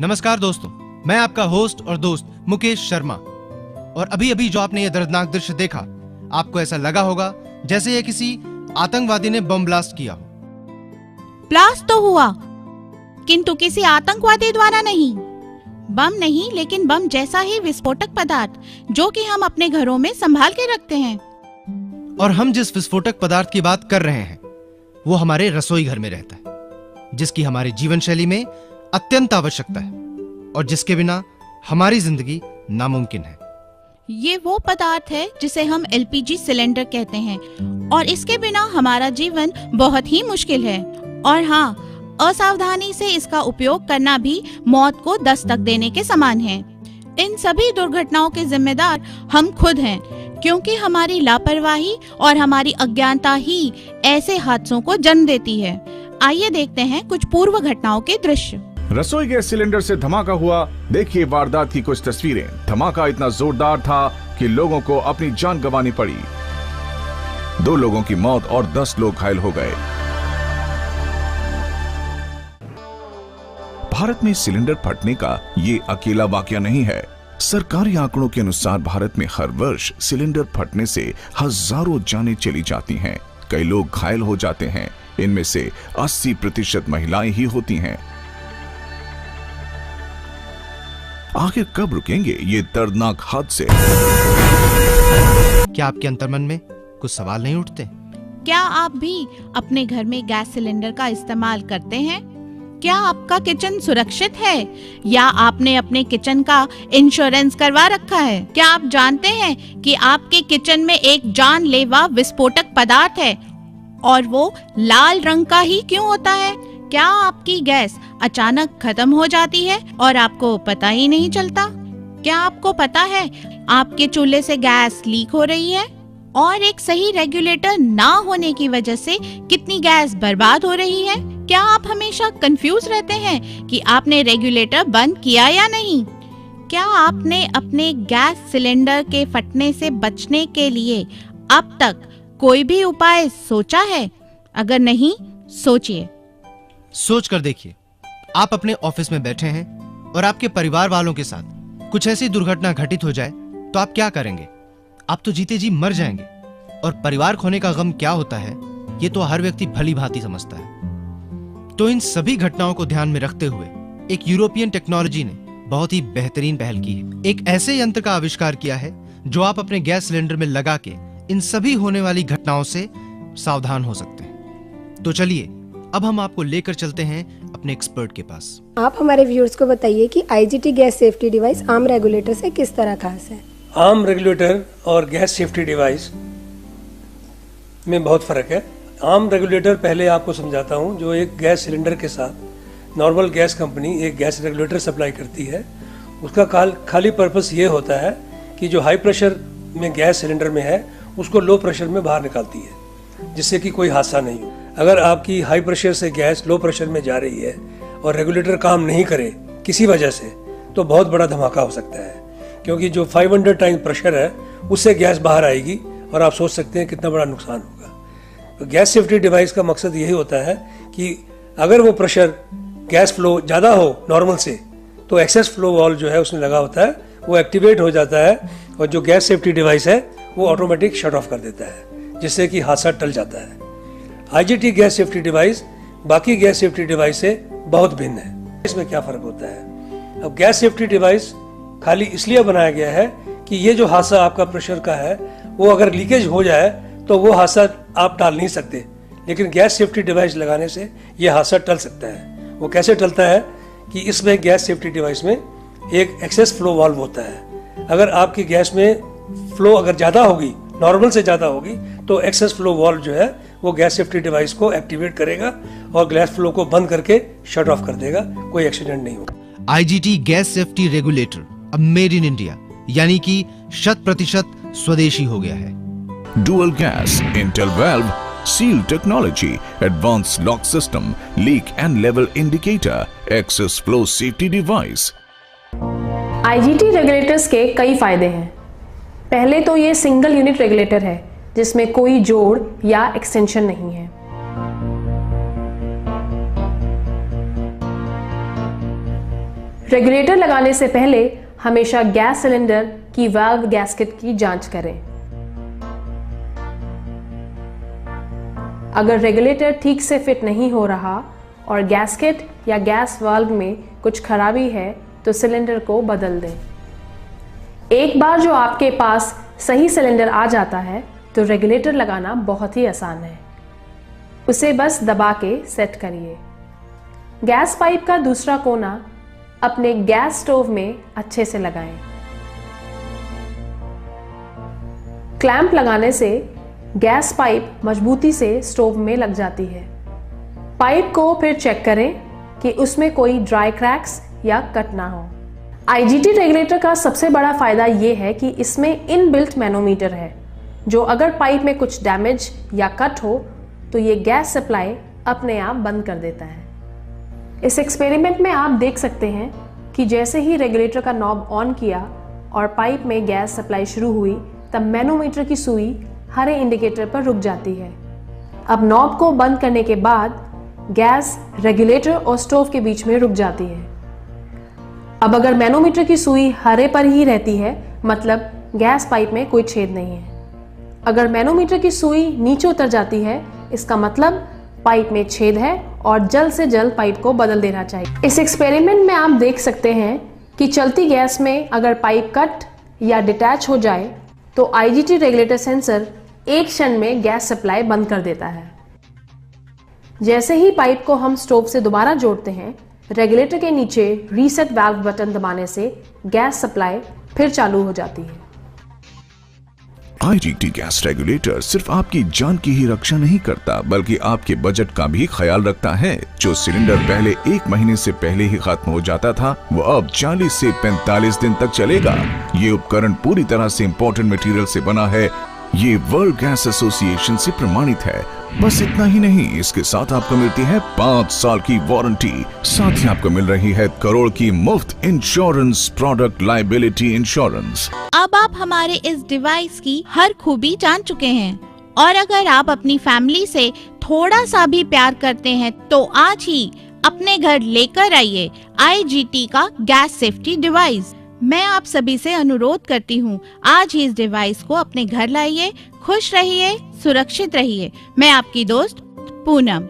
नमस्कार दोस्तों, मैं आपका होस्ट और दोस्त मुकेश शर्मा। और अभी अभी जो आपने ये दर्दनाक दृश्य देखा, आपको ऐसा लगा होगा जैसे ये किसी आतंकवादी ने बम ब्लास्ट किया हो। ब्लास्ट तो हुआ, किंतु किसी आतंकवादी द्वारा नहीं। बम नहीं, लेकिन बम जैसा ही विस्फोटक पदार्थ जो कि हम अपने घरों में संभाल के रखते हैं। और हम जिस विस्फोटक पदार्थ की बात कर रहे हैं वो हमारे रसोई घर में रहता है, जिसकी हमारी जीवन शैली में अत्यंत आवश्यकता है और जिसके बिना हमारी जिंदगी नामुमकिन है। ये वो पदार्थ है जिसे हम एलपीजी सिलेंडर कहते हैं और इसके बिना हमारा जीवन बहुत ही मुश्किल है। और हाँ, असावधानी से इसका उपयोग करना भी मौत को दस्तक देने के समान है। इन सभी दुर्घटनाओं के जिम्मेदार हम खुद हैं, क्योंकि हमारी लापरवाही और हमारी अज्ञानता ही ऐसे हादसों को जन्म देती है। आइए देखते हैं कुछ पूर्व घटनाओं के दृश्य। रसोई गैस सिलेंडर से धमाका हुआ, देखिए वारदात की कुछ तस्वीरें। धमाका इतना जोरदार था कि लोगों को अपनी जान गंवानी पड़ी। 2 लोगों की मौत और 10 लोग घायल हो गए। भारत में सिलेंडर फटने का ये अकेला वाकया नहीं है। सरकारी आंकड़ों के अनुसार भारत में हर वर्ष सिलेंडर फटने से हजारों जानें चली जाती हैं। कई लोग घायल हो जाते हैं। इनमें से 80% महिलाएं ही होती हैं। आखिर कब रुकेंगे ये दर्दनाक हादसे? क्या आपके अंतर्मन में कुछ सवाल नहीं उठते? क्या आप भी अपने घर में गैस सिलेंडर का इस्तेमाल करते हैं? क्या आपका किचन सुरक्षित है या आपने अपने किचन का इंश्योरेंस करवा रखा है? क्या आप जानते हैं कि आपके किचन में एक जानलेवा विस्फोटक पदार्थ है और वो लाल रंग का ही क्यों होता है? क्या आपकी गैस अचानक खत्म हो जाती है और आपको पता ही नहीं चलता? क्या आपको पता है आपके चूल्हे से गैस लीक हो रही है और एक सही रेगुलेटर ना होने की वजह से कितनी गैस बर्बाद हो रही है? क्या आप हमेशा कंफ्यूज रहते हैं कि आपने रेगुलेटर बंद किया या नहीं? क्या आपने अपने गैस सिलेंडर के फटने से बचने के लिए अब तक कोई भी उपाय सोचा है? अगर नहीं, सोचिए। सोच कर देखिए, आप अपने ऑफिस में बैठे हैं और आपके परिवार वालों के साथ कुछ ऐसी दुर्घटना घटित हो जाए तो आप क्या करेंगे? आप तो जीते जी मर जाएंगे। और परिवार खोने का गम क्या होता है ये तो हर व्यक्ति भली भांति समझता है। तो इन सभी घटनाओं को ध्यान में रखते हुए एक यूरोपियन टेक्नोलॉजी ने बहुत ही बेहतरीन पहल की है। एक ऐसे यंत्र का आविष्कार किया है जो आप अपने गैस सिलेंडर में लगा के इन सभी होने वाली घटनाओं से सावधान हो सकते हैं। तो चलिए अब हम आपको लेकर चलते हैं अपने एक्सपर्ट के पास। आप हमारे व्यूअर्स को बताइए कि आईजीटी गैस सेफ्टी डिवाइस आम रेगुलेटर से किस तरह खास है। आम रेगुलेटर और गैस सेफ्टी डिवाइस में बहुत फ़र्क है। आम रेगुलेटर पहले आपको समझाता हूँ। जो एक गैस सिलेंडर के साथ नॉर्मल गैस कंपनी एक गैस रेगुलेटर सप्लाई करती है, उसका खाली पर्पस ये होता है कि जो हाई प्रेशर में गैस सिलेंडर में है उसको लो प्रेशर में बाहर निकालती है, जिससे कि कोई हादसा नहीं हो। अगर आपकी हाई प्रेशर से गैस लो प्रेशर में जा रही है और रेगुलेटर काम नहीं करे किसी वजह से, तो बहुत बड़ा धमाका हो सकता है, क्योंकि जो 500 टाइम प्रेशर है उससे गैस बाहर आएगी और आप सोच सकते हैं कितना बड़ा नुकसान होगा। तो गैस सेफ्टी डिवाइस का मकसद यही होता है कि अगर वो प्रेशर गैस फ्लो ज़्यादा हो नॉर्मल से, तो एक्सेस फ्लो वाल्व जो है उसमें लगा होता है, वो एक्टिवेट हो जाता है और जो गैस सेफ्टी डिवाइस है वो ऑटोमेटिक शट ऑफ कर देता है, जिससे कि हादसा टल जाता है। आईजीटी गैस सेफ्टी डिवाइस बाकी गैस सेफ्टी डिवाइस से बहुत भिन्न है। इसमें क्या फ़र्क होता है? अब गैस सेफ्टी डिवाइस खाली इसलिए बनाया गया है कि ये जो हादसा आपका प्रेशर का है वो अगर लीकेज हो जाए तो वो हादसा आप टाल नहीं सकते, लेकिन गैस सेफ्टी डिवाइस लगाने से ये हादसा टल सकता है। वो कैसे टलता है कि इसमें गैस सेफ्टी डिवाइस में एक एक्सेस फ्लो वाल्व होता है। अगर आपकी गैस में फ्लो अगर ज़्यादा होगी, नॉर्मल से ज़्यादा होगी, तो एक्सेस फ्लो वाल्व जो है वो गैस सेफ्टी डिवाइस को एक्टिवेट करेगा और गैस फ्लो को बंद करके शट ऑफ कर देगा, कोई एक्सीडेंट नहीं होगा। आईजीटी गैस सेफ्टी रेगुलेटर अब मेड इन इंडिया, यानी कि 100% स्वदेशी हो गया है। Dual gas, Intel valve, seal technology, advanced lock system, leak and level indicator, access flow safety device। IGT regulators के कई फायदे हैं। पहले तो ये सिंगल यूनिट रेगुलेटर है जिसमें कोई जोड़ या एक्सटेंशन नहीं है। रेगुलेटर लगाने से पहले हमेशा गैस सिलेंडर की वाल्व गैस्केट की जांच करें। अगर रेगुलेटर ठीक से फिट नहीं हो रहा और गैस्केट या गैस वाल्व में कुछ खराबी है तो सिलेंडर को बदल दें। एक बार जो आपके पास सही सिलेंडर आ जाता है तो रेगुलेटर लगाना बहुत ही आसान है। उसे बस दबा के सेट करिए। गैस पाइप का दूसरा कोना अपने गैस स्टोव में अच्छे से लगाएं। क्लैंप लगाने से गैस पाइप मजबूती से स्टोव में लग जाती है। पाइप को फिर चेक करें कि उसमें कोई ड्राई क्रैक्स या कट ना हो। आईजीटी रेगुलेटर का सबसे बड़ा फायदा यह है कि इसमें इनबिल्ट मैनोमीटर है, जो अगर पाइप में कुछ डैमेज या कट हो तो ये गैस सप्लाई अपने आप बंद कर देता है। इस एक्सपेरिमेंट में आप देख सकते हैं कि जैसे ही रेगुलेटर का नॉब ऑन किया और पाइप में गैस सप्लाई शुरू हुई तब मैनोमीटर की सुई हरे इंडिकेटर पर रुक जाती है। अब नॉब को बंद करने के बाद गैस रेगुलेटर और स्टोव के बीच में रुक जाती है। अब अगर मैनोमीटर की सुई हरे पर ही रहती है मतलब गैस पाइप में कोई छेद नहीं है। अगर मैनोमीटर की सुई नीचे उतर जाती है इसका मतलब पाइप में छेद है और जल्द से जल्द पाइप को बदल देना चाहिए। इस एक्सपेरिमेंट में आप देख सकते हैं कि चलती गैस में अगर पाइप कट या डिटैच हो जाए तो आईजीटी रेगुलेटर सेंसर एक क्षण में गैस सप्लाई बंद कर देता है। जैसे ही पाइप को हम स्टोव से दोबारा जोड़ते हैं, रेगुलेटर के नीचे रीसेट वाल्व बटन दबाने से गैस सप्लाई फिर चालू हो जाती है। आईजीटी गैस रेगुलेटर सिर्फ आपकी जान की ही रक्षा नहीं करता बल्कि आपके बजट का भी ख्याल रखता है। जो सिलेंडर पहले 1 महीने से पहले ही खत्म हो जाता था वो अब 40 से 45 दिन तक चलेगा। ये उपकरण पूरी तरह से इम्पोर्टेंट मटेरियल से बना है। ये वर्ल्ड गैस एसोसिएशन से प्रमाणित है। बस इतना ही नहीं, इसके साथ आपको मिलती है 5 साल की वारंटी। साथ ही आपको मिल रही है करोड़ की मुफ्त इंश्योरेंस, प्रोडक्ट लायबिलिटी इंश्योरेंस। अब आप हमारे इस डिवाइस की हर खूबी जान चुके हैं और अगर आप अपनी फैमिली से थोड़ा सा भी प्यार करते हैं तो आज ही अपने घर लेकर आइए आईजीटी का गैस सेफ्टी डिवाइस। मैं आप सभी से अनुरोध करती हूँ, आज ही इस डिवाइस को अपने घर लाइए। खुश रहिए, सुरक्षित रहिए। मैं आपकी दोस्त पूनम।